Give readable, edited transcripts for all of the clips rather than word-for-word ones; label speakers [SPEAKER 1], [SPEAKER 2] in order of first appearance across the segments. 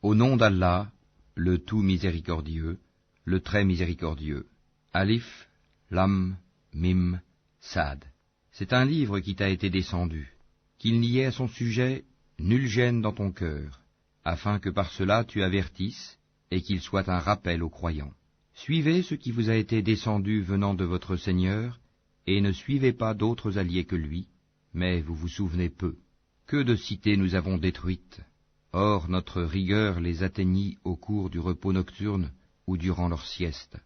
[SPEAKER 1] Au nom d'Allah, le tout miséricordieux, le très miséricordieux. Alif, Lam, Mim, Sad. C'est un livre qui t'a été descendu, qu'il n'y ait à son sujet nulle gêne dans ton cœur, afin que par cela tu avertisses, et qu'il soit un rappel aux croyants. Suivez ce qui vous a été descendu venant de votre Seigneur, et ne suivez pas d'autres alliés que lui, mais vous vous souvenez peu. Que de cités nous avons détruites. Or notre rigueur les atteignit au cours du repos nocturne ou durant leur sieste.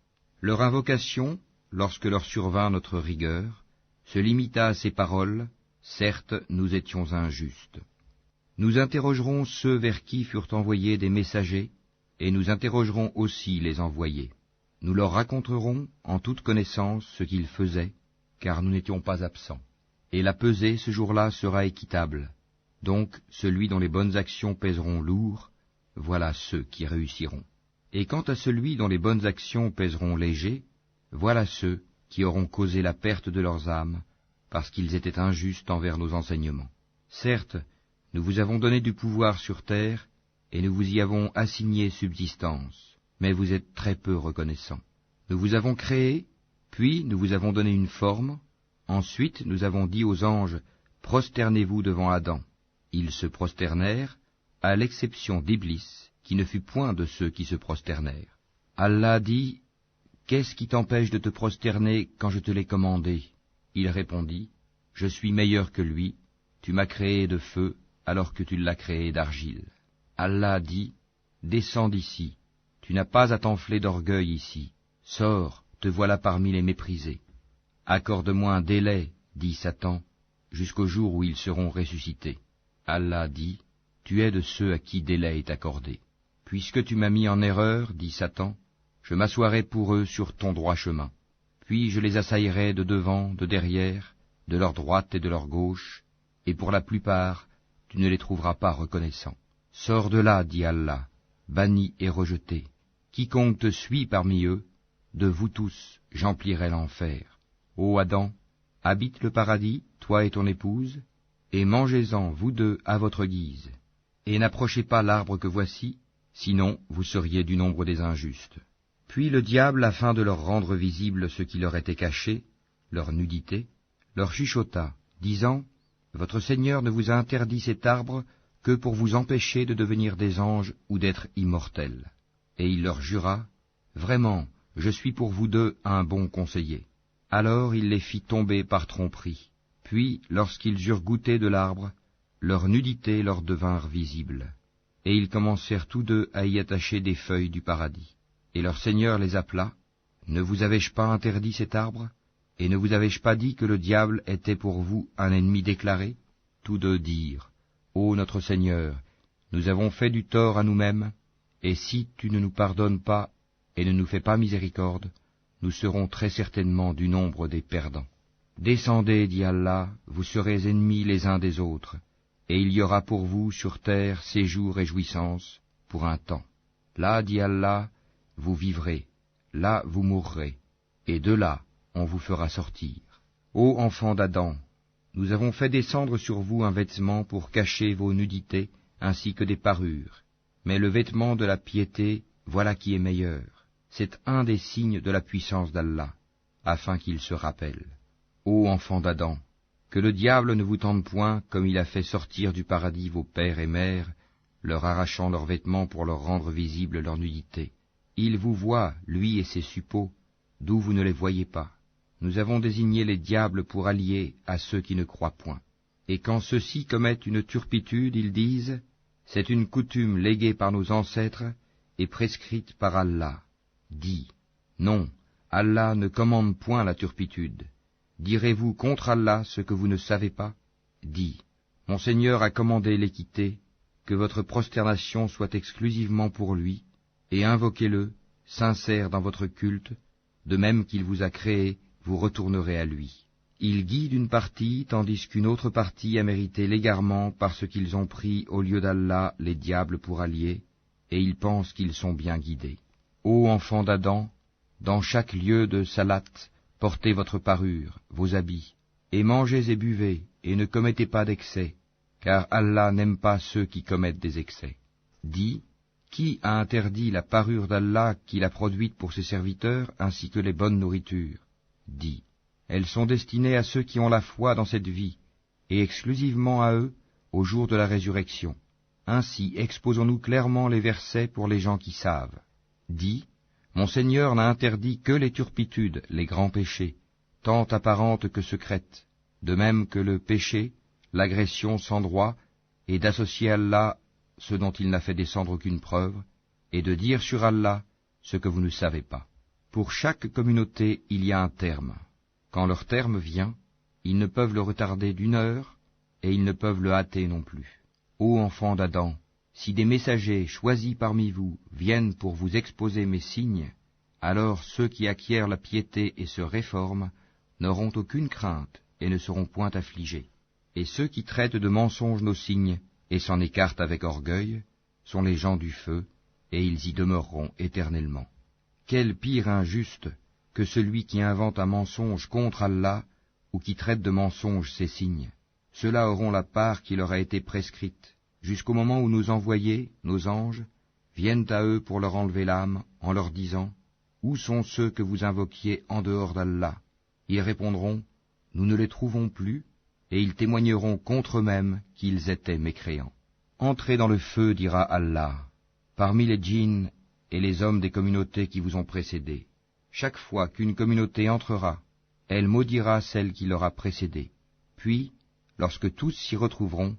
[SPEAKER 1] Leur invocation, lorsque leur survint notre rigueur, se limita à ces paroles, certes nous étions injustes. Nous interrogerons ceux vers qui furent envoyés des messagers, et nous interrogerons aussi les envoyés. Nous leur raconterons en toute connaissance ce qu'ils faisaient, car nous n'étions pas absents. Et la pesée ce jour-là sera équitable. Donc celui dont les bonnes actions pèseront lourd, voilà ceux qui réussiront. Et quant à celui dont les bonnes actions pèseront léger, voilà ceux qui auront causé la perte de leurs âmes, parce qu'ils étaient injustes envers nos enseignements. Certes, nous vous avons donné du pouvoir sur terre, et nous vous y avons assigné subsistance, mais vous êtes très peu reconnaissants. Nous vous avons créé, puis nous vous avons donné une forme, ensuite nous avons dit aux anges, prosternez-vous devant Adam. Ils se prosternèrent, à l'exception d'Iblis, qui ne fut point de ceux qui se prosternèrent. Allah dit, qu'est-ce qui t'empêche de te prosterner quand je te l'ai commandé? Il répondit, je suis meilleur que lui, tu m'as créé de feu, alors que tu l'as créé d'argile. Allah dit, descends d'ici, tu n'as pas à t'enfler d'orgueil ici, sors, te voilà parmi les méprisés. Accorde-moi un délai, dit Satan, jusqu'au jour où ils seront ressuscités. Allah dit, tu es de ceux à qui délai est accordé. Puisque tu m'as mis en erreur, dit Satan, je m'assoirai pour eux sur ton droit chemin. Puis je les assaillerai de devant, de derrière, de leur droite et de leur gauche, et pour la plupart, tu ne les trouveras pas reconnaissants. Sors de là, dit Allah, banni et rejeté. Quiconque te suit parmi eux, de vous tous, j'emplirai l'enfer. Ô Adam, habite le paradis, toi et ton épouse, et mangez-en, vous deux, à votre guise. Et n'approchez pas l'arbre que voici, sinon vous seriez du nombre des injustes. Puis le diable, afin de leur rendre visible ce qui leur était caché, leur nudité, leur chuchota, disant, votre Seigneur ne vous a interdit cet arbre que pour vous empêcher de devenir des anges ou d'être immortels. Et il leur jura, vraiment, je suis pour vous deux un bon conseiller. Alors il les fit tomber par tromperie. Puis, lorsqu'ils eurent goûté de l'arbre, leur nudité leur devinrent visibles. Et ils commencèrent tous deux à y attacher des feuilles du paradis. Et leur Seigneur les appela, ne vous avais-je pas interdit cet arbre? Et ne vous avais-je pas dit que le diable était pour vous un ennemi déclaré? Tous deux dirent, ô notre Seigneur, nous avons fait du tort à nous-mêmes, et si tu ne nous pardonnes pas et ne nous fais pas miséricorde, nous serons très certainement du nombre des perdants. Descendez, dit Allah, vous serez ennemis les uns des autres, et il y aura pour vous sur terre séjour et jouissance pour un temps. Là, dit Allah, vous vivrez, là vous mourrez, et de là on vous fera sortir. Ô enfants d'Adam, nous avons fait descendre sur vous un vêtement pour cacher vos nudités ainsi que des parures, mais le vêtement de la piété, voilà qui est meilleur. C'est un des signes de la puissance d'Allah, afin qu'il se rappelle. Ô enfants d'Adam, que le diable ne vous tente point comme il a fait sortir du paradis vos pères et mères, leur arrachant leurs vêtements pour leur rendre visible leur nudité. Il vous voit, lui et ses suppôts, d'où vous ne les voyez pas. Nous avons désigné les diables pour alliés à ceux qui ne croient point. Et quand ceux-ci commettent une turpitude, ils disent, c'est une coutume léguée par nos ancêtres et prescrite par Allah. Dis, non, Allah ne commande point la turpitude. Direz-vous contre Allah ce que vous ne savez pas? Dis, mon Seigneur a commandé l'équité, que votre prosternation soit exclusivement pour lui, et invoquez-le, sincère dans votre culte, de même qu'il vous a créé, vous retournerez à lui. Il guide une partie, tandis qu'une autre partie a mérité l'égarement parce qu'ils ont pris au lieu d'Allah les diables pour alliés, et ils pensent qu'ils sont bien guidés. Ô enfants d'Adam, dans chaque lieu de salat, portez votre parure, vos habits, et mangez et buvez, et ne commettez pas d'excès, car Allah n'aime pas ceux qui commettent des excès. Dis, Qui a interdit la parure d'Allah qu'il a produite pour ses serviteurs, ainsi que les bonnes nourritures? Dis, elles sont destinées à ceux qui ont la foi dans cette vie, et exclusivement à eux au jour de la résurrection. Ainsi exposons-nous clairement les versets pour les gens qui savent. Dis, mon Seigneur n'a interdit que les turpitudes, les grands péchés, tant apparentes que secrètes, de même que le péché, l'agression sans droit, et d'associer Allah ce dont il n'a fait descendre aucune preuve, et de dire sur Allah ce que vous ne savez pas. Pour chaque communauté, il y a un terme. Quand leur terme vient, ils ne peuvent le retarder d'une heure, et ils ne peuvent le hâter non plus. Ô enfants d'Adam, si des messagers choisis parmi vous viennent pour vous exposer mes signes, alors ceux qui acquièrent la piété et se réforment n'auront aucune crainte et ne seront point affligés. Et ceux qui traitent de mensonges nos signes et s'en écartent avec orgueil sont les gens du feu, et ils y demeureront éternellement. Quel pire injuste que celui qui invente un mensonge contre Allah ou qui traite de mensonge ses signes. Ceux-là auront la part qui leur a été prescrite, jusqu'au moment où nos envoyés, nos anges, viennent à eux pour leur enlever l'âme, en leur disant « Où sont ceux que vous invoquiez en dehors d'Allah ?» Ils répondront « Nous ne les trouvons plus », et ils témoigneront contre eux-mêmes qu'ils étaient mécréants. « Entrez dans le feu, dira Allah, parmi les djinns et les hommes des communautés qui vous ont précédés. Chaque fois qu'une communauté entrera, elle maudira celle qui l'aura précédée. Puis, lorsque tous s'y retrouveront,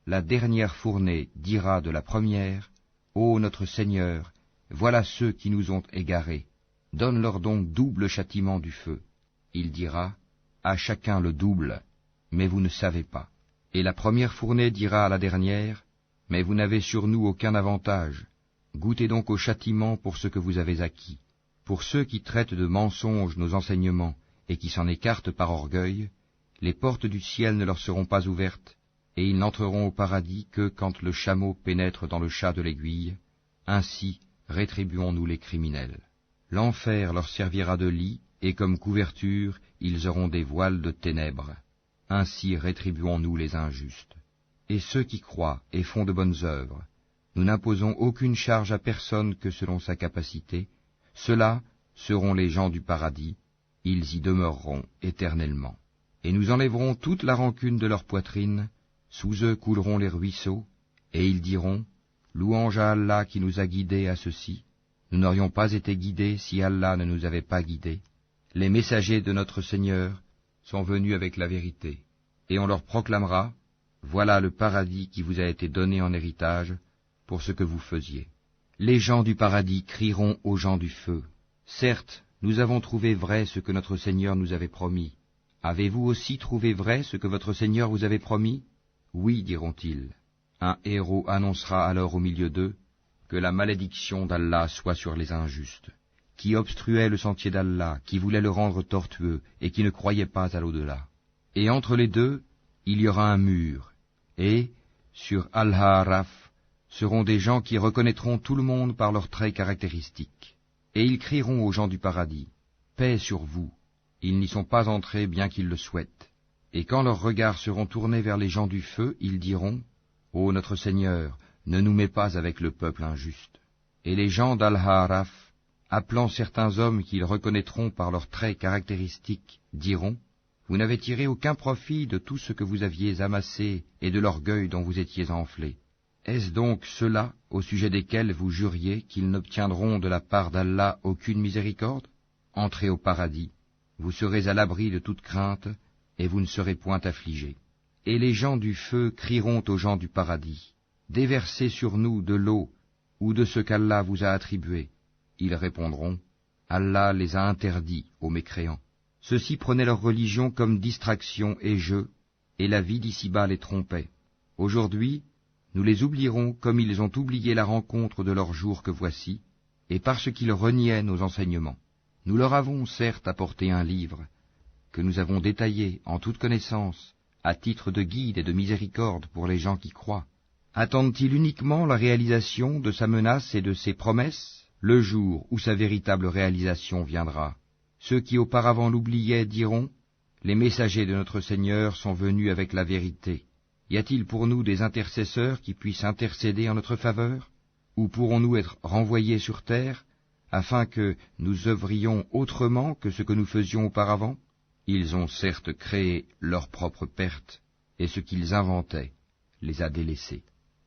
[SPEAKER 1] la dernière fournée dira de la première, « Ô notre Seigneur, voilà ceux qui nous ont égarés. Donne-leur donc double châtiment du feu. » Il dira, « À chacun le double, mais vous ne savez pas. » Et la première fournée dira à la dernière, « Mais vous n'avez sur nous aucun avantage. Goûtez donc au châtiment pour ce que vous avez acquis. » Pour ceux qui traitent de mensonges nos enseignements et qui s'en écartent par orgueil, les portes du ciel ne leur seront pas ouvertes, et ils n'entreront au paradis que quand le chameau pénètre dans le chat de l'aiguille. Ainsi rétribuons-nous les criminels. L'enfer leur servira de lit, et comme couverture, ils auront des voiles de ténèbres. Ainsi rétribuons-nous les injustes. Et ceux qui croient et font de bonnes œuvres, nous n'imposons aucune charge à personne que selon sa capacité. Ceux-là seront les gens du paradis, ils y demeureront éternellement. Et nous enlèverons toute la rancune de leur poitrine, sous eux couleront les ruisseaux, et ils diront, louange à Allah qui nous a guidés à ceci. Nous n'aurions pas été guidés si Allah ne nous avait pas guidés. Les messagers de notre Seigneur sont venus avec la vérité, et on leur proclamera, voilà le paradis qui vous a été donné en héritage pour ce que vous faisiez. Les gens du paradis crieront aux gens du feu, certes, nous avons trouvé vrai ce que notre Seigneur nous avait promis. Avez-vous aussi trouvé vrai ce que votre Seigneur vous avait promis? Oui, diront-ils. Un héros annoncera alors au milieu d'eux, que la malédiction d'Allah soit sur les injustes, qui obstruaient le sentier d'Allah, qui voulaient le rendre tortueux, et qui ne croyaient pas à l'au-delà. Et entre les deux, il y aura un mur, et, sur Al-Ha'raf, seront des gens qui reconnaîtront tout le monde par leurs traits caractéristiques. Et ils crieront aux gens du paradis, paix sur vous. Ils n'y sont pas entrés bien qu'ils le souhaitent. Et quand leurs regards seront tournés vers les gens du feu, ils diront, ô notre Seigneur, ne nous mets pas avec le peuple injuste. Et les gens d'Al-Ha'raf, appelant certains hommes qu'ils reconnaîtront par leurs traits caractéristiques, diront, vous n'avez tiré aucun profit de tout ce que vous aviez amassé et de l'orgueil dont vous étiez enflés. Est-ce donc ceux-là, au sujet desquels vous juriez qu'ils n'obtiendront de la part d'Allah aucune miséricorde? Entrez au paradis, vous serez à l'abri de toute crainte, et vous ne serez point affligés. Et les gens du feu crieront aux gens du paradis, déversez sur nous de l'eau, ou de ce qu'Allah vous a attribué. Ils répondront, Allah les a interdits aux mécréants. Ceux-ci prenaient leur religion comme distraction et jeu, et la vie d'ici-bas les trompait. Aujourd'hui, nous les oublierons comme ils ont oublié la rencontre de leur jour que voici, et parce qu'ils reniaient nos enseignements. Nous leur avons certes apporté un livre, que nous avons détaillé en toute connaissance, à titre de guide et de miséricorde pour les gens qui croient. Attendent-ils uniquement la réalisation de sa menace et de ses promesses, le jour où sa véritable réalisation viendra? Ceux qui auparavant l'oubliaient diront, les messagers de notre Seigneur sont venus avec la vérité. Y a-t-il pour nous des intercesseurs qui puissent intercéder en notre faveur? ou pourrons-nous être renvoyés sur terre, afin que nous œuvrions autrement que ce que nous faisions auparavant? Ils ont certes créé leur propre perte, et ce qu'ils inventaient les a délaissés.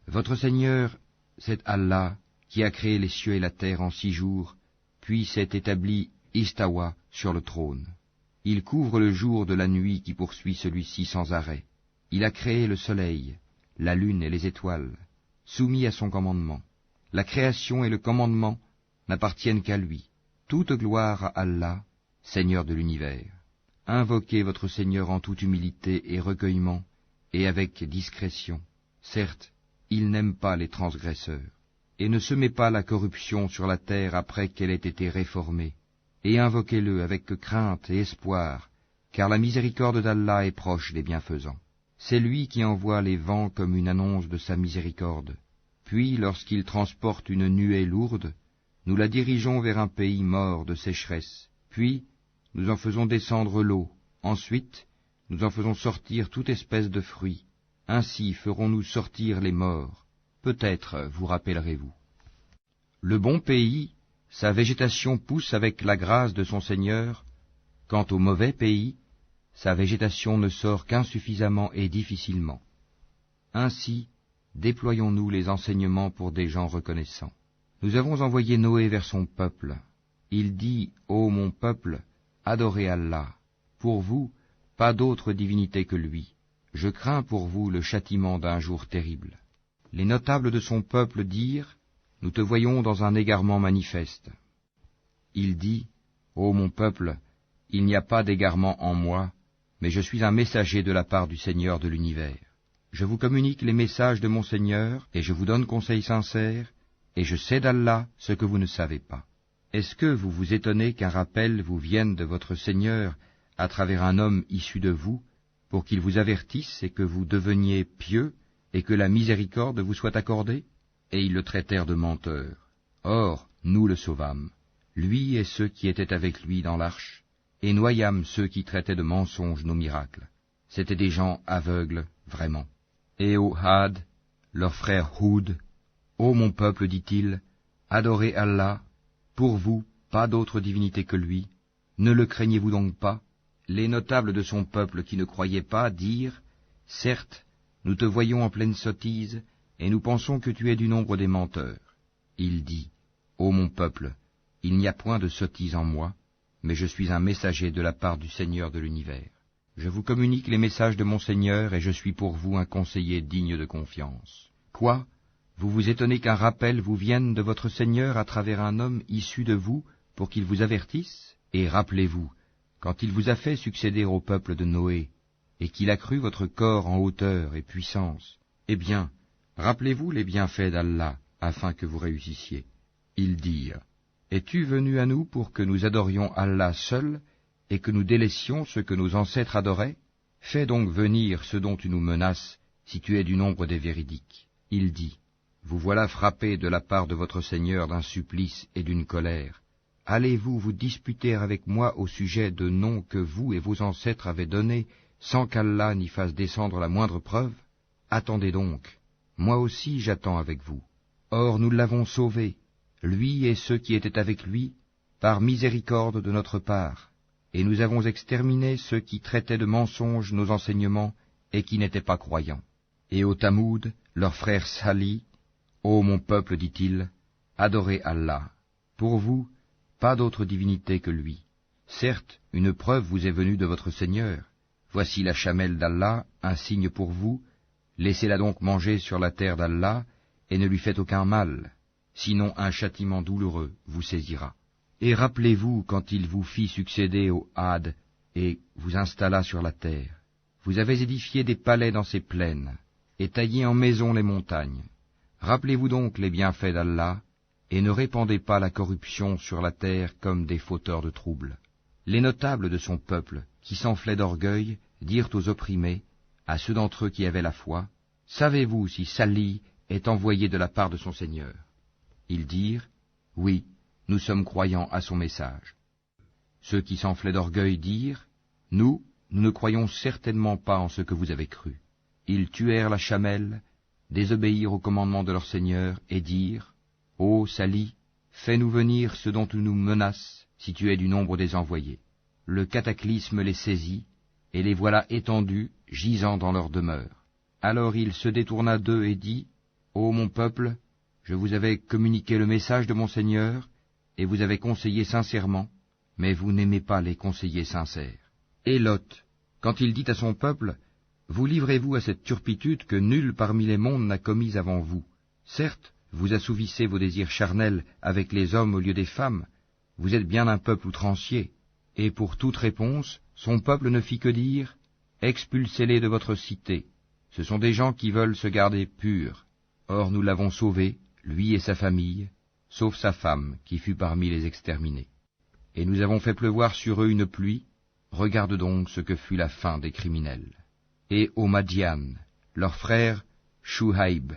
[SPEAKER 1] Votre Seigneur, c'est Allah qui a créé les cieux et la terre en 6 jours, puis s'est établi istawa sur le trône. Il couvre le jour de la nuit qui poursuit celui-ci sans arrêt. Il a créé le soleil, la lune et les étoiles, soumis à son commandement. La création et le commandement n'appartiennent qu'à lui. Toute gloire à Allah, Seigneur de l'univers. Invoquez votre Seigneur en toute humilité et recueillement, et avec discrétion. Certes, il n'aime pas les transgresseurs. Et ne semez pas la corruption sur la terre après qu'elle ait été réformée. Et invoquez-le avec crainte et espoir, car la miséricorde d'Allah est proche des bienfaisants. C'est lui qui envoie les vents comme une annonce de sa miséricorde. Puis, lorsqu'il transporte une nuée lourde, nous la dirigeons vers un pays mort de sécheresse. Puis, nous en faisons descendre l'eau. Ensuite, nous en faisons sortir toute espèce de fruits. Ainsi ferons-nous sortir les morts. Peut-être vous rappellerez-vous. Le bon pays, sa végétation pousse avec la grâce de son Seigneur. Quant au mauvais pays, sa végétation ne sort qu'insuffisamment et difficilement. Ainsi, déployons-nous les enseignements pour des gens reconnaissants. Nous avons envoyé Noé vers son peuple. Il dit, ô mon peuple, adorez Allah. Pour vous, pas d'autre divinité que lui. Je crains pour vous le châtiment d'un jour terrible. Les notables de son peuple dirent, nous te voyons dans un égarement manifeste. Il dit, ô mon peuple, il n'y a pas d'égarement en moi, mais je suis un messager de la part du Seigneur de l'univers. Je vous communique les messages de mon Seigneur, et je vous donne conseil sincère, et je sais d'Allah ce que vous ne savez pas. Est-ce que vous vous étonnez qu'un rappel vous vienne de votre Seigneur à travers un homme issu de vous, pour qu'il vous avertisse et que vous deveniez pieux, et que la miséricorde vous soit accordée? Et ils le traitèrent de menteur. Or, nous le sauvâmes, lui et ceux qui étaient avec lui dans l'arche, et noyâmes ceux qui traitaient de mensonges nos miracles. C'étaient des gens aveugles, vraiment. Et au Had, leur frère Houd, ô mon peuple, dit-il, adorez Allah, pour vous, pas d'autre divinité que lui, ne le craignez-vous donc pas? Les notables de son peuple qui ne croyaient pas dirent, certes, nous te voyons en pleine sottise, et nous pensons que tu es du nombre des menteurs. Il dit, ô mon peuple, il n'y a point de sottise en moi, mais je suis un messager de la part du Seigneur de l'univers. Je vous communique les messages de mon Seigneur, et je suis pour vous un conseiller digne de confiance. Quoi? Vous vous étonnez qu'un rappel vous vienne de votre Seigneur à travers un homme issu de vous, pour qu'il vous avertisse? Et rappelez-vous, quand il vous a fait succéder au peuple de Noé, et qu'il a cru votre corps en hauteur et puissance, eh bien, rappelez-vous les bienfaits d'Allah, afin que vous réussissiez. Ils dirent, es-tu venu à nous pour que nous adorions Allah seul, et que nous délaissions ce que nos ancêtres adoraient? Fais donc venir ce dont tu nous menaces, si tu es du nombre des véridiques. Il dit, vous voilà frappés de la part de votre Seigneur d'un supplice et d'une colère. Allez-vous vous disputer avec moi au sujet de noms que vous et vos ancêtres avez donnés, sans qu'Allah n'y fasse descendre la moindre preuve? Attendez donc, moi aussi j'attends avec vous. Or nous l'avons sauvé, lui et ceux qui étaient avec lui, par miséricorde de notre part, et nous avons exterminé ceux qui traitaient de mensonges nos enseignements et qui n'étaient pas croyants. Et au Tamoud, leur frère Salih, ô mon peuple, dit-il, adorez Allah. Pour vous, pas d'autre divinité que lui. Certes, une preuve vous est venue de votre Seigneur. Voici la chamelle d'Allah, un signe pour vous. Laissez-la donc manger sur la terre d'Allah, et ne lui faites aucun mal. Sinon un châtiment douloureux vous saisira. Et rappelez-vous quand il vous fit succéder au Had, et vous installa sur la terre. Vous avez édifié des palais dans ces plaines, et taillé en maisons les montagnes. Rappelez-vous donc les bienfaits d'Allah, et ne répandez pas la corruption sur la terre comme des fauteurs de troubles. Les notables de son peuple, qui s'enflaient d'orgueil, dirent aux opprimés, à ceux d'entre eux qui avaient la foi, « Savez-vous si Salih est envoyé de la part de son Seigneur ?» Ils dirent, « Oui, nous sommes croyants à son message. » Ceux qui s'enflaient d'orgueil dirent, « Nous ne croyons certainement pas en ce que vous avez cru. » Ils tuèrent la chamelle, désobéirent au commandement de leur Seigneur, et dirent, Ô Sali, fais-nous venir ceux dont tu nous menaces, si tu es du nombre des envoyés. Le cataclysme les saisit, et les voilà étendus, gisant dans leur demeure. Alors il se détourna d'eux et dit, Ô mon peuple, je vous avais communiqué le message de mon Seigneur, et vous avez conseillé sincèrement, mais vous n'aimez pas les conseillers sincères. Et Lot, quand il dit à son peuple, vous livrez-vous à cette turpitude que nul parmi les mondes n'a commise avant vous. Certes, vous assouvissez vos désirs charnels avec les hommes au lieu des femmes, vous êtes bien un peuple outrancier. Et pour toute réponse, son peuple ne fit que dire, expulsez-les de votre cité. Ce sont des gens qui veulent se garder purs. Or nous l'avons sauvé, lui et sa famille, sauf sa femme, qui fut parmi les exterminés. Et nous avons fait pleuvoir sur eux une pluie, regarde donc ce que fut la fin des criminels. Et aux Madian, leur frère Shuhaïb,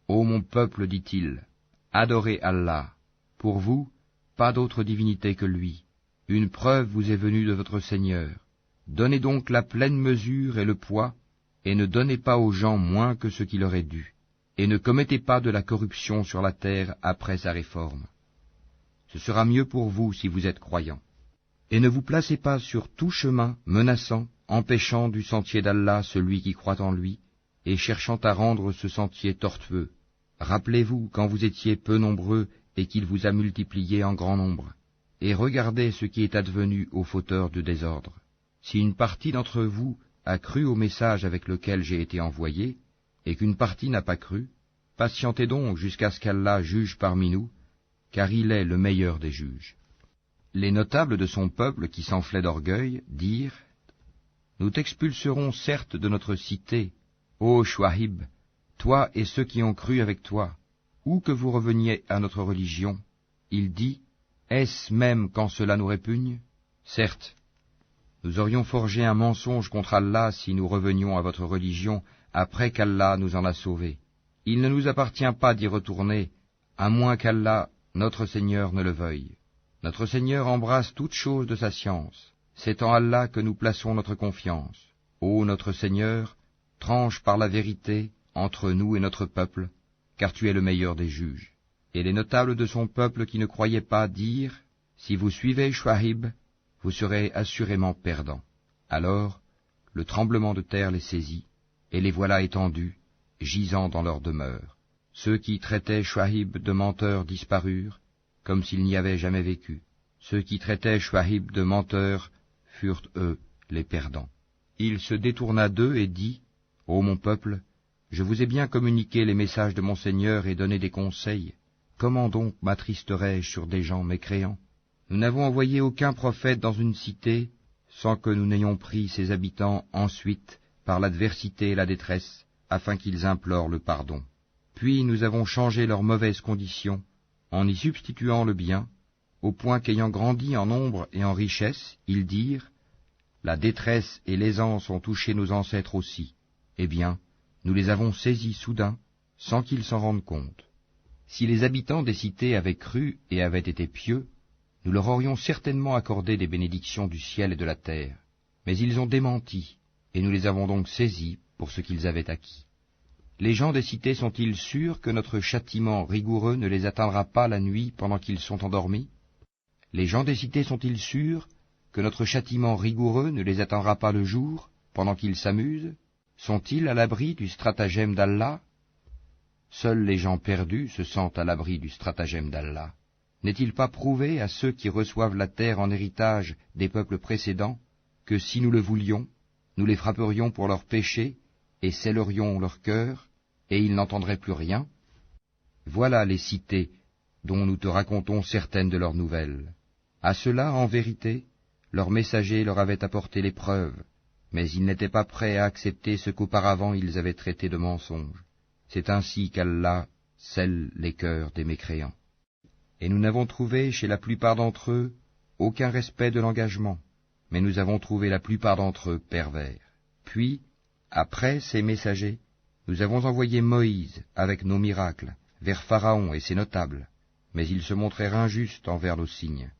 [SPEAKER 1] ô mon peuple, dit-il, adorez Allah, pour vous, pas d'autre divinité que lui. Une preuve vous est venue de votre Seigneur. Donnez donc la pleine mesure et le poids, et ne donnez pas aux gens moins que ce qui leur est dû, et ne commettez pas de la corruption sur la terre après sa réforme. Ce sera mieux pour vous si vous êtes croyants. Et ne vous placez pas sur tout chemin menaçant, empêchant du sentier d'Allah celui qui croit en lui, et cherchant à rendre ce sentier tortueux. Rappelez-vous quand vous étiez peu nombreux et qu'il vous a multipliés en grand nombre. Et regardez ce qui est advenu aux fauteurs de désordre. Si une partie d'entre vous a cru au message avec lequel j'ai été envoyé, et qu'une partie n'a pas cru, patientez donc jusqu'à ce qu'Allah juge parmi nous, car il est le meilleur des juges. Les notables de son peuple qui s'enflaient d'orgueil dirent, nous t'expulserons certes de notre cité, ô Shuaïb, toi et ceux qui ont cru avec toi, ou que vous reveniez à notre religion. Il dit, est-ce même quand cela nous répugne? Certes, nous aurions forgé un mensonge contre Allah si nous revenions à votre religion après qu'Allah nous en a sauvés. Il ne nous appartient pas d'y retourner, à moins qu'Allah, notre Seigneur, ne le veuille. Notre Seigneur embrasse toutes choses de sa science. C'est en Allah que nous plaçons notre confiance. Ô notre Seigneur, tranche par la vérité entre nous et notre peuple, car tu es le meilleur des juges. Et les notables de son peuple qui ne croyaient pas dirent, si vous suivez Shuaïb, vous serez assurément perdants. Alors, le tremblement de terre les saisit, et les voilà étendus, gisant dans leur demeure. Ceux qui traitaient Shuaïb de menteur disparurent, comme s'il n'y avait jamais vécu. Ceux qui traitaient Shuaïb de menteur furent, eux, les perdants. Il se détourna d'eux et dit, ô mon peuple, je vous ai bien communiqué les messages de mon Seigneur et donné des conseils. Comment donc m'attristerais-je sur des gens mécréants? Nous n'avons envoyé aucun prophète dans une cité sans que nous n'ayons pris ses habitants ensuite par l'adversité et la détresse, afin qu'ils implorent le pardon. Puis nous avons changé leurs mauvaises conditions, en y substituant le bien, au point qu'ayant grandi en nombre et en richesse, ils dirent, la détresse et l'aisance ont touché nos ancêtres aussi. Eh bien, nous les avons saisis soudain, sans qu'ils s'en rendent compte. Si les habitants des cités avaient cru et avaient été pieux, nous leur aurions certainement accordé des bénédictions du ciel et de la terre. Mais ils ont démenti, et nous les avons donc saisis pour ce qu'ils avaient acquis. Les gens des cités sont-ils sûrs que notre châtiment rigoureux ne les atteindra pas la nuit pendant qu'ils sont endormis? Les gens des cités sont-ils sûrs que notre châtiment rigoureux ne les atteindra pas le jour, pendant qu'ils s'amusent? Sont-ils à l'abri du stratagème d'Allah? Seuls les gens perdus se sentent à l'abri du stratagème d'Allah. N'est-il pas prouvé à ceux qui reçoivent la terre en héritage des peuples précédents, que si nous le voulions, nous les frapperions pour leurs péchés, et scellerions leur cœur, et ils n'entendraient plus rien? Voilà les cités dont nous te racontons certaines de leurs nouvelles. À cela, en vérité, leurs messagers leur avaient apporté les preuves, mais ils n'étaient pas prêts à accepter ce qu'auparavant ils avaient traité de mensonge. C'est ainsi qu'Allah scelle les cœurs des mécréants. Et nous n'avons trouvé chez la plupart d'entre eux aucun respect de l'engagement, mais nous avons trouvé la plupart d'entre eux pervers. Puis, après ces messagers, nous avons envoyé Moïse avec nos miracles vers Pharaon et ses notables, mais ils se montrèrent injustes envers nos signes.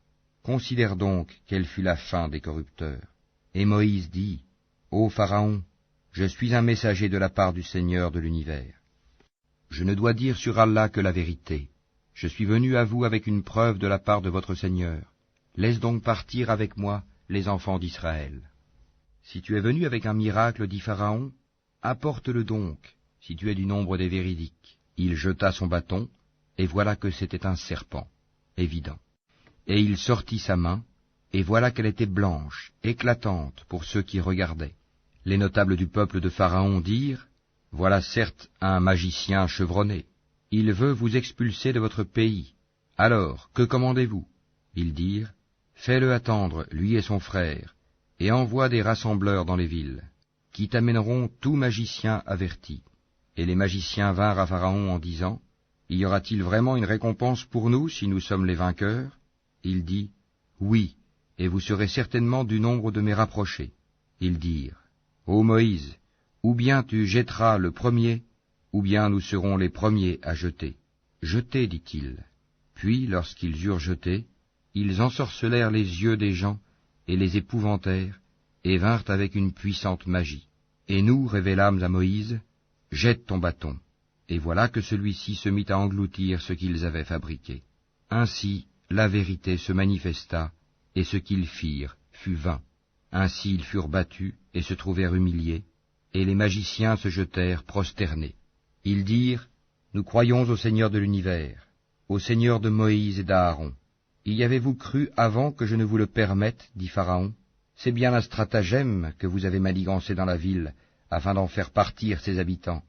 [SPEAKER 1] Considère donc quelle fut la fin des corrupteurs. Et Moïse dit, ô Pharaon, je suis un messager de la part du Seigneur de l'univers. Je ne dois dire sur Allah que la vérité. Je suis venu à vous avec une preuve de la part de votre Seigneur. Laisse donc partir avec moi les enfants d'Israël. Si tu es venu avec un miracle, dit Pharaon, apporte-le donc, si tu es du nombre des véridiques. Il jeta son bâton, et voilà que c'était un serpent, évident. Et il sortit sa main, et voilà qu'elle était blanche, éclatante pour ceux qui regardaient. Les notables du peuple de Pharaon dirent, « Voilà certes un magicien chevronné. Il veut vous expulser de votre pays. Alors, que commandez-vous » Ils dirent, « Fais-le attendre, lui et son frère, et envoie des rassembleurs dans les villes, qui t'amèneront tout magicien averti. » Et les magiciens vinrent à Pharaon en disant, « Y aura-t-il vraiment une récompense pour nous si nous sommes les vainqueurs » Il dit, « Oui, et vous serez certainement du nombre de mes rapprochés. » Ils dirent, « Ô Moïse, ou bien tu jetteras le premier, ou bien nous serons les premiers à jeter. » Jetez, dit-il. Puis, lorsqu'ils eurent jeté, ils ensorcelèrent les yeux des gens et les épouvantèrent, et vinrent avec une puissante magie. Et nous révélâmes à Moïse, « Jette ton bâton. » Et voilà que celui-ci se mit à engloutir ce qu'ils avaient fabriqué. Ainsi, la vérité se manifesta, et ce qu'ils firent fut vain. Ainsi ils furent battus et se trouvèrent humiliés, et les magiciens se jetèrent prosternés. Ils dirent, « Nous croyons au Seigneur de l'univers, au Seigneur de Moïse et d'Aaron. » Y avez-vous cru avant que je ne vous le permette, dit Pharaon. C'est bien un stratagème que vous avez manigancé dans la ville, afin d'en faire partir ses habitants.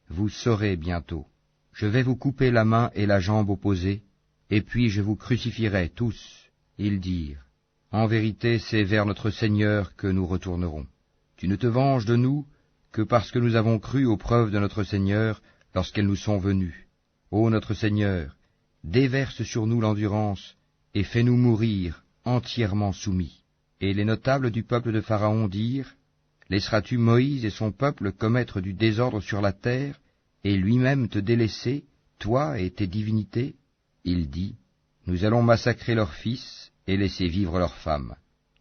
[SPEAKER 1] Vous saurez bientôt. Je vais vous couper la main et la jambe opposées, et puis je vous crucifierai tous. Ils dirent, « En vérité, c'est vers notre Seigneur que nous retournerons. Tu ne te venges de nous que parce que nous avons cru aux preuves de notre Seigneur lorsqu'elles nous sont venues. Ô notre Seigneur, déverse sur nous l'endurance, et fais-nous mourir entièrement soumis. » Et les notables du peuple de Pharaon dirent, « Laisseras-tu Moïse et son peuple commettre du désordre sur la terre, et lui-même te délaisser, toi et tes divinités ?» Il dit, « Nous allons massacrer leurs fils et laisser vivre leurs femmes.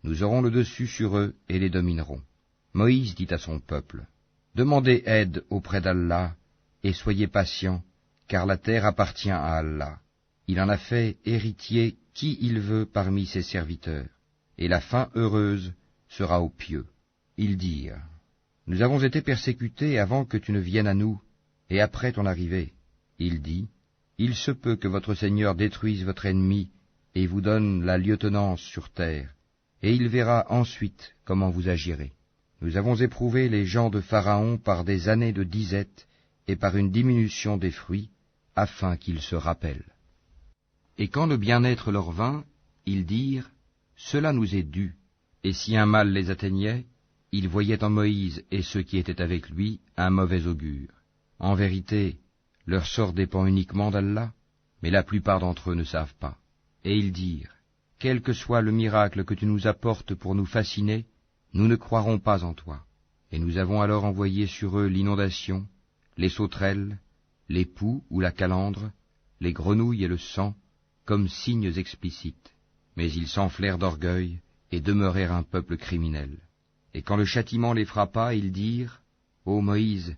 [SPEAKER 1] Nous aurons le dessus sur eux et les dominerons. » Moïse dit à son peuple, « Demandez aide auprès d'Allah, et soyez patients, car la terre appartient à Allah. Il en a fait héritier qui il veut parmi ses serviteurs, et la fin heureuse sera aux pieux. » Ils dirent, « Nous avons été persécutés avant que tu ne viennes à nous, et après ton arrivée. » Il dit, « Il se peut que votre Seigneur détruise votre ennemi et vous donne la lieutenance sur terre, et il verra ensuite comment vous agirez. Nous avons éprouvé les gens de Pharaon par des années de disette et par une diminution des fruits, afin qu'ils se rappellent. » Et quand le bien-être leur vint, ils dirent, « Cela nous est dû. » Et si un mal les atteignait, ils voyaient en Moïse et ceux qui étaient avec lui un mauvais augure. En vérité, leur sort dépend uniquement d'Allah, mais la plupart d'entre eux ne savent pas. Et ils dirent, « Quel que soit le miracle que tu nous apportes pour nous fasciner, nous ne croirons pas en toi. » Et nous avons alors envoyé sur eux l'inondation, les sauterelles, les poux ou la calandre, les grenouilles et le sang, comme signes explicites. Mais ils s'enflèrent d'orgueil et demeurèrent un peuple criminel. Et quand le châtiment les frappa, ils dirent, « Ô Moïse,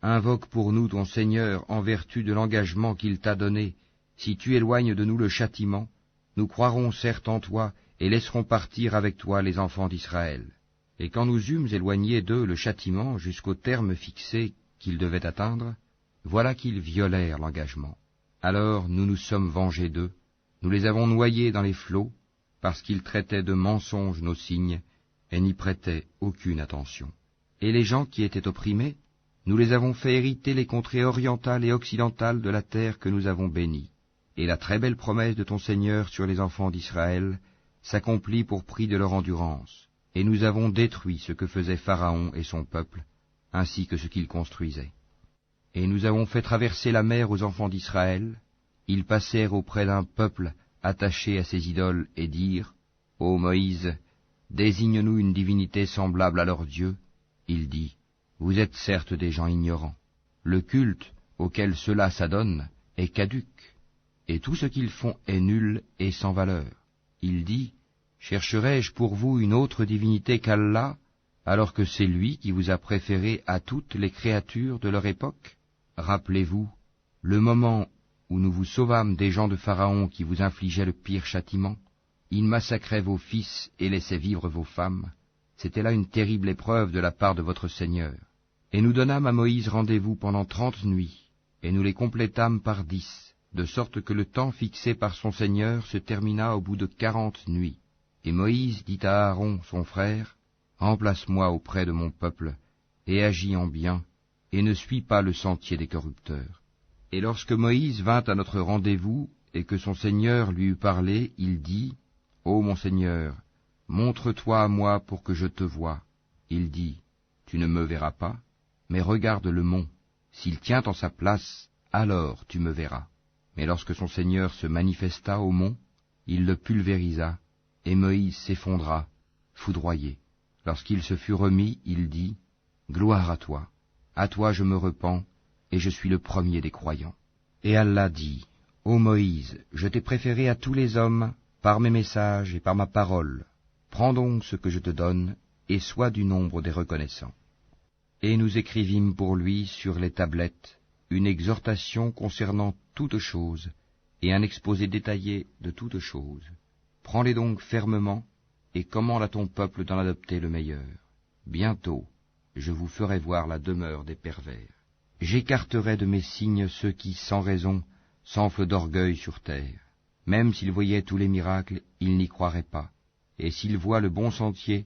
[SPEAKER 1] invoque pour nous ton Seigneur en vertu de l'engagement qu'il t'a donné. Si tu éloignes de nous le châtiment, nous croirons certes en toi et laisserons partir avec toi les enfants d'Israël. » Et quand nous eûmes éloigné d'eux le châtiment jusqu'au terme fixé qu'ils devaient atteindre, voilà qu'ils violèrent l'engagement. Alors nous nous sommes vengés d'eux, nous les avons noyés dans les flots, parce qu'ils traitaient de mensonges nos signes, et n'y prêtaient aucune attention. Et les gens qui étaient opprimés, nous les avons fait hériter les contrées orientales et occidentales de la terre que nous avons bénie. Et la très belle promesse de ton Seigneur sur les enfants d'Israël s'accomplit pour prix de leur endurance. Et nous avons détruit ce que faisait Pharaon et son peuple, ainsi que ce qu'ils construisaient. Et nous avons fait traverser la mer aux enfants d'Israël. Ils passèrent auprès d'un peuple attaché à ses idoles et dirent, « Ô Moïse, désigne-nous une divinité semblable à leur Dieu. » Il dit, « Vous êtes certes des gens ignorants. Le culte auquel ceux-là s'adonnent est caduc, et tout ce qu'ils font est nul et sans valeur. » Il dit, « Chercherai-je pour vous une autre divinité qu'Allah, alors que c'est lui qui vous a préféré à toutes les créatures de leur époque? Rappelez-vous le moment où nous vous sauvâmes des gens de Pharaon qui vous infligeaient le pire châtiment? Ils massacraient vos fils et laissaient vivre vos femmes. C'était là une terrible épreuve de la part de votre Seigneur. Et nous donnâmes à Moïse rendez-vous pendant 30 nuits, et nous les complétâmes par 10, de sorte que le temps fixé par son Seigneur se termina au bout de 40 nuits. Et Moïse dit à Aaron, son frère, « Remplace-moi auprès de mon peuple, et agis en bien, et ne suis pas le sentier des corrupteurs. » Et lorsque Moïse vint à notre rendez-vous, et que son Seigneur lui eut parlé, il dit, « Ô mon Seigneur, montre-toi à moi pour que je te voie. » Il dit, « Tu ne me verras pas, mais regarde le mont. S'il tient en sa place, alors tu me verras. » Mais lorsque son Seigneur se manifesta au mont, il le pulvérisa, et Moïse s'effondra, foudroyé. Lorsqu'il se fut remis, il dit, « Gloire à toi je me repens, et je suis le premier des croyants. » Et Allah dit, « Ô Moïse, je t'ai préféré à tous les hommes, par mes messages et par ma parole. Prends donc ce que je te donne, et sois du nombre des reconnaissants. » Et nous écrivîmes pour lui sur les tablettes une exhortation concernant toutes choses, et un exposé détaillé de toutes choses. Prends-les donc fermement, et commande à ton peuple d'en adopter le meilleur. Bientôt, je vous ferai voir la demeure des pervers. J'écarterai de mes signes ceux qui, sans raison, s'enflent d'orgueil sur terre. Même s'ils voyaient tous les miracles, ils n'y croiraient pas. Et s'ils voient le bon sentier,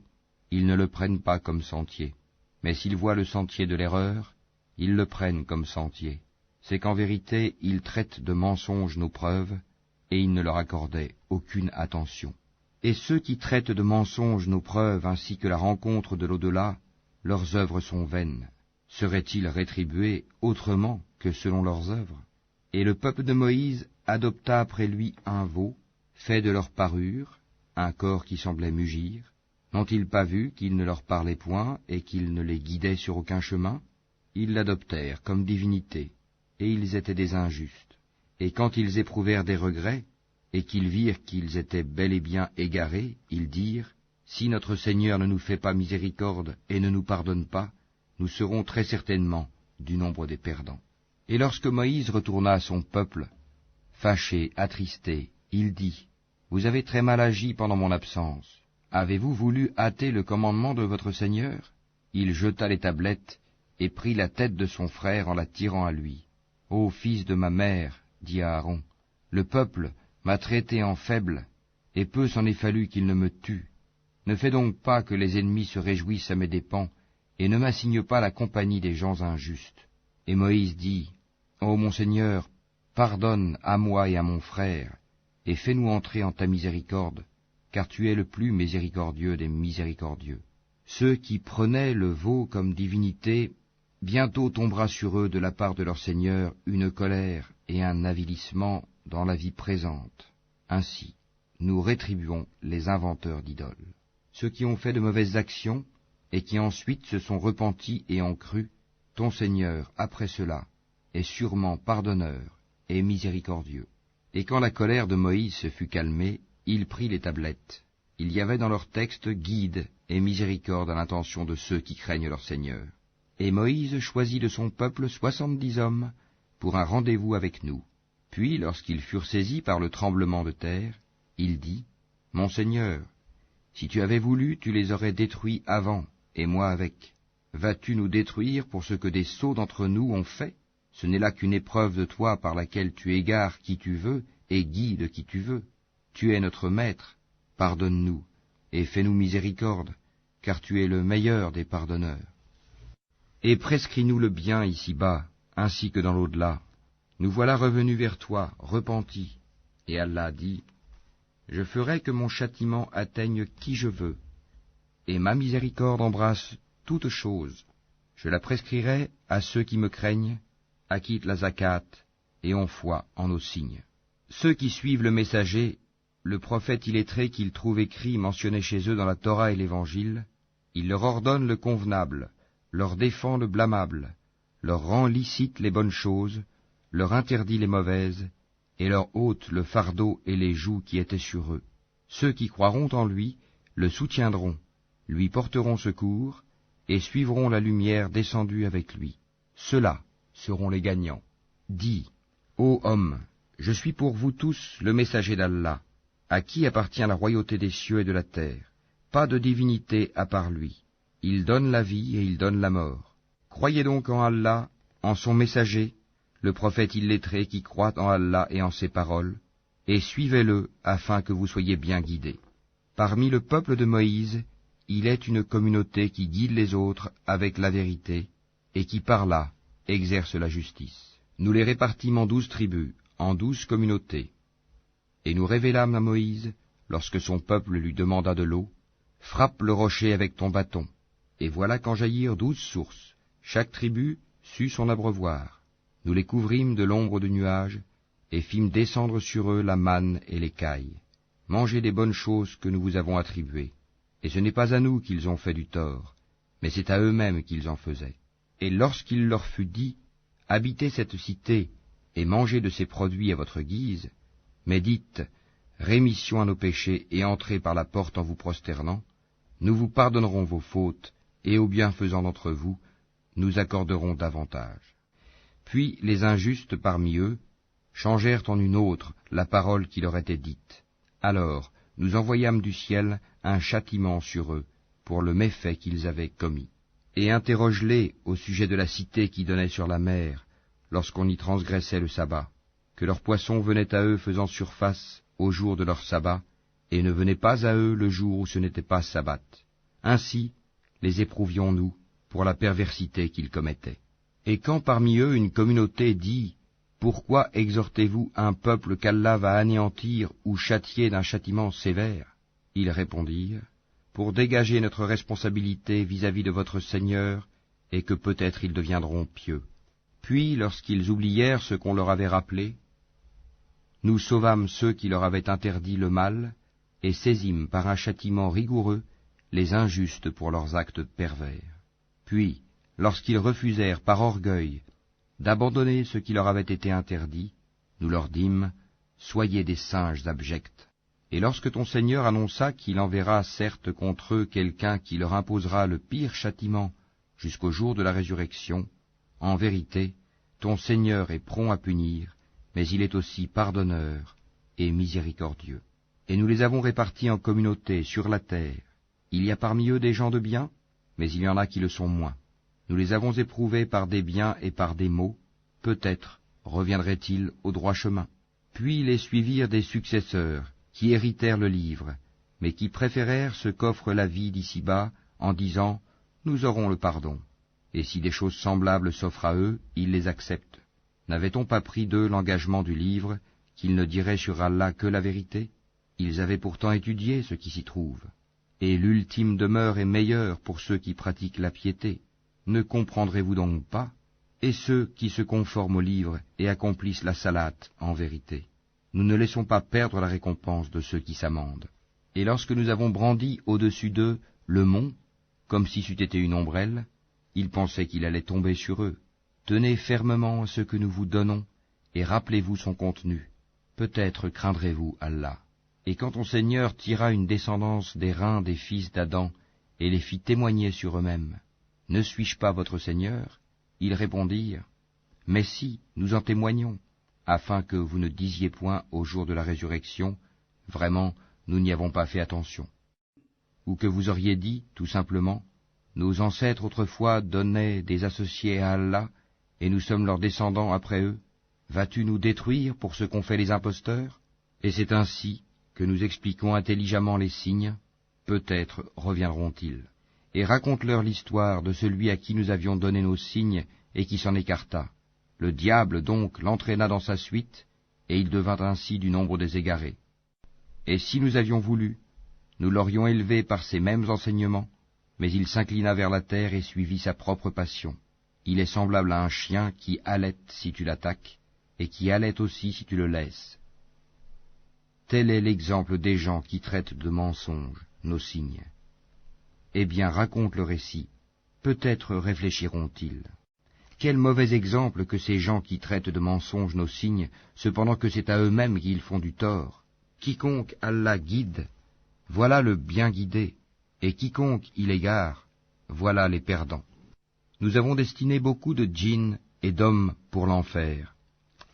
[SPEAKER 1] ils ne le prennent pas comme sentier. Mais s'ils voient le sentier de l'erreur, ils le prennent comme sentier. C'est qu'en vérité, ils traitent de mensonges nos preuves, et ils ne leur accordaient aucune attention. Et ceux qui traitent de mensonges nos preuves ainsi que la rencontre de l'au-delà, leurs œuvres sont vaines. Seraient-ils rétribués autrement que selon leurs œuvres? Et le peuple de Moïse adopta après lui un veau, fait de leur parure, un corps qui semblait mugir. N'ont-ils pas vu qu'il ne leur parlait point et qu'il ne les guidait sur aucun chemin? Ils l'adoptèrent comme divinité, et ils étaient des injustes. Et quand ils éprouvèrent des regrets, et qu'ils virent qu'ils étaient bel et bien égarés, ils dirent, « Si notre Seigneur ne nous fait pas miséricorde et ne nous pardonne pas, nous serons très certainement du nombre des perdants. » Et lorsque Moïse retourna à son peuple, fâché, attristé, il dit, « Vous avez très mal agi pendant mon absence. Avez-vous voulu hâter le commandement de votre Seigneur? » Il jeta les tablettes et prit la tête de son frère en la tirant à lui. « Ô fils de ma mère, dit Aaron, le peuple m'a traité en faible, et peu s'en est fallu qu'il ne me tue. Ne fais donc pas que les ennemis se réjouissent à mes dépens, et ne m'assigne pas la compagnie des gens injustes. » Et Moïse dit, « Ô mon Seigneur, pardonne à moi et à mon frère, et fais-nous entrer en ta miséricorde, car tu es le plus miséricordieux des miséricordieux. » Ceux qui prenaient le veau comme divinité, bientôt tombera sur eux de la part de leur Seigneur une colère et un avilissement dans la vie présente. Ainsi, nous rétribuons les inventeurs d'idoles. Ceux qui ont fait de mauvaises actions, et qui ensuite se sont repentis et ont cru, ton Seigneur, après cela, est sûrement pardonneur et miséricordieux. Et quand la colère de Moïse se fut calmée, il prit les tablettes. Il y avait dans leur texte guide et miséricorde à l'intention de ceux qui craignent leur Seigneur. Et Moïse choisit de son peuple 70 hommes pour un rendez-vous avec nous. Puis, lorsqu'ils furent saisis par le tremblement de terre, il dit, « Mon Seigneur, si tu avais voulu, tu les aurais détruits avant, et moi avec. Vas-tu nous détruire pour ce que des sots d'entre nous ont fait? Ce n'est là qu'une épreuve de toi par laquelle tu égares qui tu veux et guides qui tu veux. Tu es notre maître, pardonne-nous, et fais-nous miséricorde, car tu es le meilleur des pardonneurs. Et prescris-nous le bien ici-bas, ainsi que dans l'au-delà. Nous voilà revenus vers toi, repentis. » Et Allah dit, « Je ferai que mon châtiment atteigne qui je veux, et ma miséricorde embrasse toute chose. Je la prescrirai à ceux qui me craignent, acquittent la zakat et ont foi en nos signes. Ceux qui suivent le messager, le prophète illettré qu'ils trouvent écrit mentionné chez eux dans la Torah et l'Évangile, il leur ordonne le convenable, leur défend le blâmable, leur rend licite les bonnes choses, leur interdit les mauvaises, et leur ôte le fardeau et les jougs qui étaient sur eux. Ceux qui croiront en lui le soutiendront, lui porteront secours, et suivront la lumière descendue avec lui. Ceux-là seront les gagnants. Dis, ô homme, Je suis pour vous tous le messager d'Allah, à qui appartient la royauté des cieux et de la terre. Pas de divinité à part lui. Il donne la vie et il donne la mort. Croyez donc en Allah, en son messager, le prophète illettré qui croit en Allah et en ses paroles, et suivez-le afin que vous soyez bien guidés. Parmi le peuple de Moïse, il est une communauté qui guide les autres avec la vérité, et qui par là exerce la justice. Nous les répartîmes en 12 tribus, en 12 communautés. Et nous révélâmes à Moïse, lorsque son peuple lui demanda de l'eau, frappe le rocher avec ton bâton. Et voilà qu'en jaillirent 12 sources, chaque tribu sut son abreuvoir. Nous les couvrîmes de l'ombre de nuages, et fîmes descendre sur eux la manne et l'écaille. Mangez des bonnes choses que nous vous avons attribuées. Et ce n'est pas à nous qu'ils ont fait du tort, mais c'est à eux-mêmes qu'ils en faisaient. Et lorsqu'il leur fut dit, habitez cette cité, et mangez de ses produits à votre guise, mais dites, rémission à nos péchés, et entrez par la porte en vous prosternant, nous vous pardonnerons vos fautes, et aux bienfaisants d'entre vous, nous accorderons davantage. Puis les injustes parmi eux changèrent en une autre la parole qui leur était dite. Alors nous envoyâmes du ciel un châtiment sur eux, pour le méfait qu'ils avaient commis. Et interroge-les au sujet de la cité qui donnait sur la mer, lorsqu'on y transgressait le sabbat, que leurs poissons venaient à eux faisant surface au jour de leur sabbat, et ne venaient pas à eux le jour où ce n'était pas sabbat. Ainsi les éprouvions-nous pour la perversité qu'ils commettaient. Et quand parmi eux une communauté dit « Pourquoi exhortez-vous un peuple qu'Allah va anéantir ou châtier d'un châtiment sévère ?» Ils répondirent « Pour dégager notre responsabilité vis-à-vis de votre Seigneur, et que peut-être ils deviendront pieux. » Puis, lorsqu'ils oublièrent ce qu'on leur avait rappelé, nous sauvâmes ceux qui leur avaient interdit le mal, et saisîmes par un châtiment rigoureux les injustes pour leurs actes pervers. Puis, lorsqu'ils refusèrent par orgueil d'abandonner ce qui leur avait été interdit, nous leur dîmes, soyez des singes abjects. Et lorsque ton Seigneur annonça qu'il enverra certes contre eux quelqu'un qui leur imposera le pire châtiment jusqu'au jour de la résurrection, en vérité, ton Seigneur est prompt à punir, mais il est aussi pardonneur et miséricordieux. Et nous les avons répartis en communautés sur la terre. Il y a parmi eux des gens de bien, mais il y en a qui le sont moins. Nous les avons éprouvés par des biens et par des maux, peut-être reviendraient-ils au droit chemin. Puis les suivirent des successeurs, qui héritèrent le livre, mais qui préférèrent ce qu'offre la vie d'ici-bas, en disant « Nous aurons le pardon ». Et si des choses semblables s'offrent à eux, ils les acceptent. N'avait-on pas pris d'eux l'engagement du livre, qu'ils ne diraient sur Allah que la vérité? Ils avaient pourtant étudié ce qui s'y trouve. Et l'ultime demeure est meilleure pour ceux qui pratiquent la piété. Ne comprendrez-vous donc pas? Et ceux qui se conforment au livre et accomplissent la salate en vérité. Nous ne laissons pas perdre la récompense de ceux qui s'amendent. Et lorsque nous avons brandi au-dessus d'eux le mont, comme si c'eût été une ombrelle, ils pensaient qu'il allait tomber sur eux. Tenez fermement ce que nous vous donnons, et rappelez-vous son contenu. Peut-être craindrez-vous Allah. Et quand ton Seigneur tira une descendance des reins des fils d'Adam, et les fit témoigner sur eux-mêmes, ne suis-je pas votre Seigneur? Ils répondirent, mais si, nous en témoignons, afin que vous ne disiez point au jour de la résurrection, vraiment, nous n'y avons pas fait attention. Ou que vous auriez dit, tout simplement, nos ancêtres autrefois donnaient des associés à Allah, et nous sommes leurs descendants après eux. Vas-tu nous détruire pour ce qu'ont fait les imposteurs? Et c'est ainsi que nous expliquons intelligemment les signes, peut-être reviendront-ils. Et raconte-leur l'histoire de celui à qui nous avions donné nos signes et qui s'en écarta. Le diable donc l'entraîna dans sa suite, et il devint ainsi du nombre des égarés. Et si nous avions voulu, nous l'aurions élevé par ces mêmes enseignements, mais il s'inclina vers la terre et suivit sa propre passion. Il est semblable à un chien qui halète si tu l'attaques, et qui halète aussi si tu le laisses. Tel est l'exemple des gens qui traitent de mensonges nos signes. Eh bien, raconte le récit, peut-être réfléchiront-ils. Quel mauvais exemple que ces gens qui traitent de mensonges nos signes, cependant que c'est à eux-mêmes qu'ils font du tort. Quiconque Allah guide, voilà le bien guidé, et quiconque il égare, voilà les perdants. Nous avons destiné beaucoup de djinns et d'hommes pour l'enfer,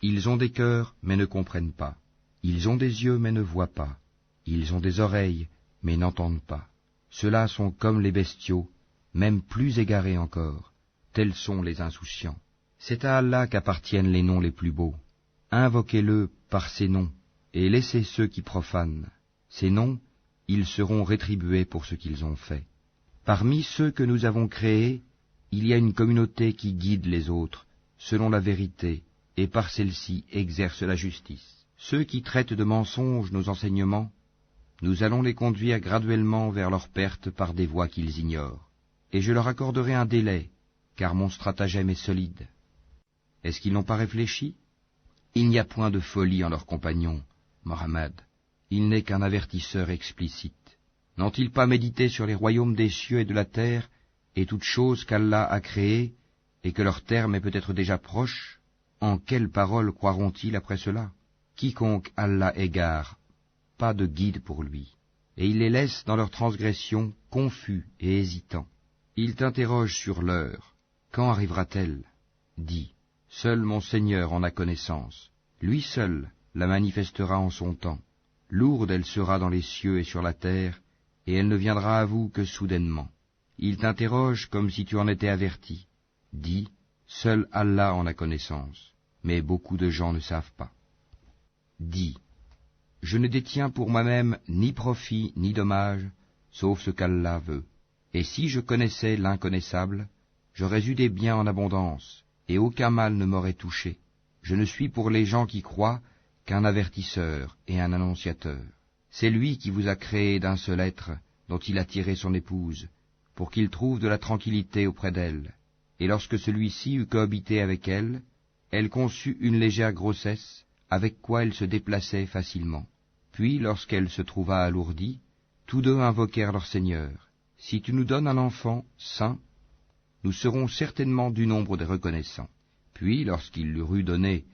[SPEAKER 1] Ils ont des cœurs, mais ne comprennent pas. Ils ont des yeux, mais ne voient pas. Ils ont des oreilles, mais n'entendent pas. Ceux-là sont comme les bestiaux, même plus égarés encore. Tels sont les insouciants. C'est à Allah qu'appartiennent les noms les plus beaux. Invoquez-le par ces noms, et laissez ceux qui profanent. Ces noms, ils seront rétribués pour ce qu'ils ont fait. Parmi ceux que nous avons créés, il y a une communauté qui guide les autres, selon la vérité, et par celle-ci exerce la justice. Ceux qui traitent de mensonges nos enseignements, nous allons les conduire graduellement vers leur perte par des voies qu'ils ignorent. Et je leur accorderai un délai, car mon stratagème est solide. Est-ce qu'ils n'ont pas réfléchi? Il n'y a point de folie en leurs compagnons, Mohammed. Il n'est qu'un avertisseur explicite. N'ont-ils pas médité sur les royaumes des cieux et de la terre, et toutes choses qu'Allah a créées, et que leur terme est peut-être déjà proche? En quelles paroles croiront-ils après cela? Quiconque Allah égare, pas de guide pour lui, et il les laisse dans leur transgression, confus et hésitants. Il t'interroge sur l'heure. Quand arrivera-t-elle? Dis, seul mon Seigneur en a connaissance. Lui seul la manifestera en son temps. Lourde elle sera dans les cieux et sur la terre, et elle ne viendra à vous que soudainement. Il t'interroge comme si tu en étais averti. Dis, seul Allah en a connaissance, mais beaucoup de gens ne savent pas. Dis, je ne détiens pour moi-même ni profit ni dommage, sauf ce qu'Allah veut. Et si je connaissais l'inconnaissable, j'aurais eu des biens en abondance, et aucun mal ne m'aurait touché. Je ne suis pour les gens qui croient qu'un avertisseur et un annonciateur. C'est lui qui vous a créé d'un seul être, dont il a tiré son épouse, pour qu'il trouve de la tranquillité auprès d'elle. Et lorsque celui-ci eut cohabité avec elle, elle conçut une légère grossesse, avec quoi elle se déplaçait facilement. Puis, lorsqu'elle se trouva alourdie, tous deux invoquèrent leur Seigneur. Si tu nous donnes un enfant saint, nous serons certainement du nombre des reconnaissants. Puis, lorsqu'il leur eut donné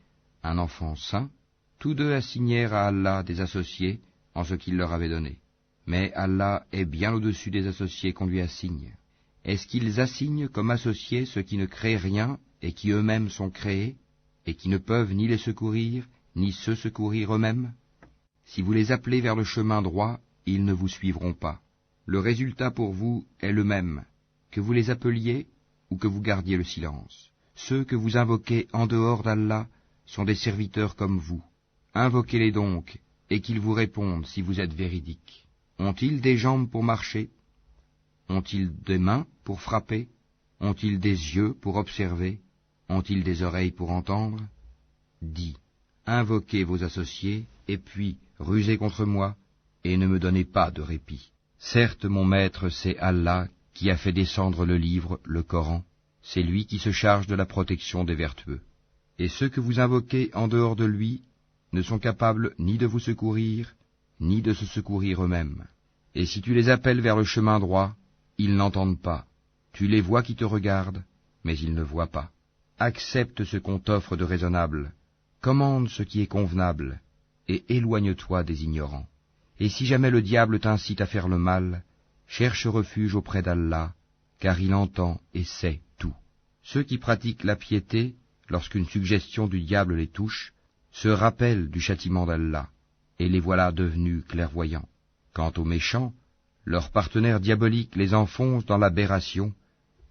[SPEAKER 1] un enfant saint, tous deux assignèrent à Allah des associés en ce qu'il leur avait donné. Mais Allah est bien au-dessus des associés qu'on lui assigne. Est-ce qu'ils assignent comme associés ceux qui ne créent rien et qui eux-mêmes sont créés, et qui ne peuvent ni les secourir, ni se secourir eux-mêmes? Si vous les appelez vers le chemin droit, ils ne vous suivront pas. Le résultat pour vous est le même, que vous les appeliez ou que vous gardiez le silence. Ceux que vous invoquez en dehors d'Allah sont des serviteurs comme vous. Invoquez-les donc, et qu'ils vous répondent si vous êtes véridiques. Ont-ils des jambes pour marcher? Ont-ils des mains pour frapper? Ont-ils des yeux pour observer? Ont-ils des oreilles pour entendre? Dis, invoquez vos associés, et puis rusez contre moi, et ne me donnez pas de répit. Certes, mon maître, c'est Allah qui a fait descendre le livre, le Coran. C'est lui qui se charge de la protection des vertueux. Et ceux que vous invoquez en dehors de lui ne sont capables ni de vous secourir, ni de se secourir eux-mêmes. Et si tu les appelles vers le chemin droit, ils n'entendent pas. Tu les vois qui te regardent, mais ils ne voient pas. Accepte ce qu'on t'offre de raisonnable, commande ce qui est convenable, et éloigne-toi des ignorants. Et si jamais le diable t'incite à faire le mal, cherche refuge auprès d'Allah, car il entend et sait tout. Ceux qui pratiquent la piété, lorsqu'une suggestion du diable les touche, se rappellent du châtiment d'Allah, et les voilà devenus clairvoyants. Quant aux méchants, leurs partenaires diaboliques les enfoncent dans l'aberration,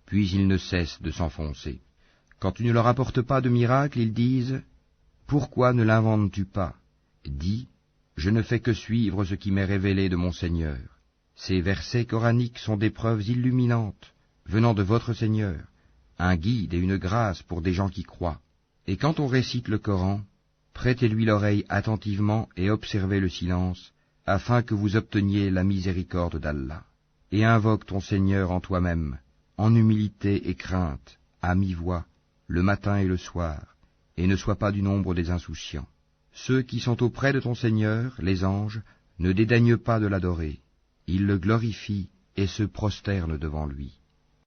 [SPEAKER 1] puis ils ne cessent de s'enfoncer. Quand tu ne leur apportes pas de miracle, ils disent « Pourquoi ne l'inventes-tu pas ?» Dis « Je ne fais que suivre ce qui m'est révélé de mon Seigneur. » Ces versets coraniques sont des preuves illuminantes, venant de votre Seigneur, un guide et une grâce pour des gens qui croient. Et quand on récite le Coran, prêtez-lui l'oreille attentivement et observez le silence, afin que vous obteniez la miséricorde d'Allah. Et invoque ton Seigneur en toi-même, en humilité et crainte, à mi-voix, le matin et le soir, et ne sois pas du nombre des insouciants. Ceux qui sont auprès de ton Seigneur, les anges, ne dédaignent pas de l'adorer. Ils le glorifient et se prosternent devant lui.